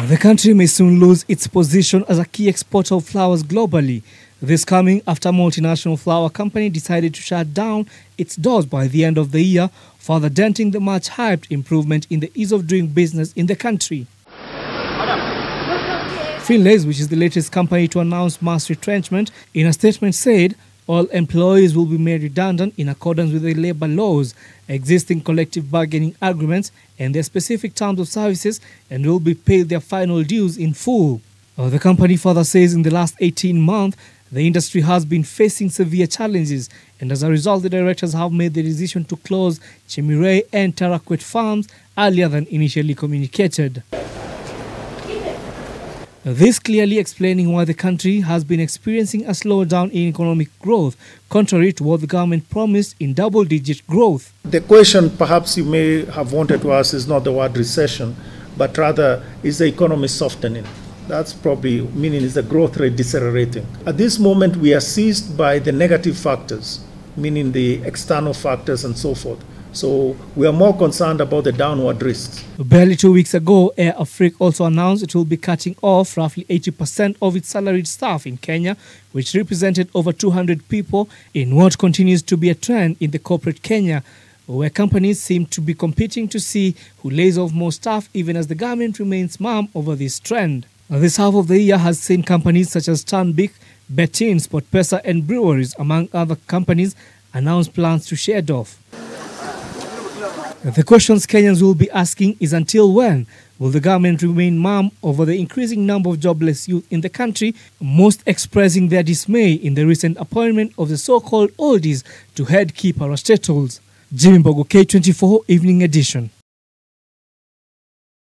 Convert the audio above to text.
The country may soon lose its position as a key exporter of flowers globally. This coming after a multinational flower company decided to shut down its doors by the end of the year, further denting the much-hyped improvement in the ease of doing business in the country. Finlays, which is the latest company to announce mass retrenchment, in a statement said all employees will be made redundant in accordance with the labor laws, existing collective bargaining agreements and their specific terms of services, and will be paid their final dues in full. The company further says in the last 18 months, the industry has been facing severe challenges, and as a result, the directors have made the decision to close Chemirai and Tarakwet farms earlier than initially communicated. This clearly explaining why the country has been experiencing a slowdown in economic growth, contrary to what the government promised in double-digit growth. The question perhaps you may have wanted to ask is not the word recession, but rather is the economy softening? That's probably meaning is the growth rate decelerating. At this moment, we are seized by the negative factors, meaning the external factors and so forth. So we are more concerned about the downward risks. Barely 2 weeks ago, Air Afrique also announced it will be cutting off roughly 80% of its salaried staff in Kenya, which represented over 200 people in what continues to be a trend in the corporate Kenya, where companies seem to be competing to see who lays off more staff, even as the government remains mum over this trend. This half of the year has seen companies such as Stanbic, Betin, Sportpesa and breweries, among other companies, announce plans to shed off. The questions Kenyans will be asking is until when will the government remain mum over the increasing number of jobless youth in the country, most expressing their dismay in the recent appointment of the so-called oldies to head key parastatals. Jimmy Mbogo, K24 Evening Edition.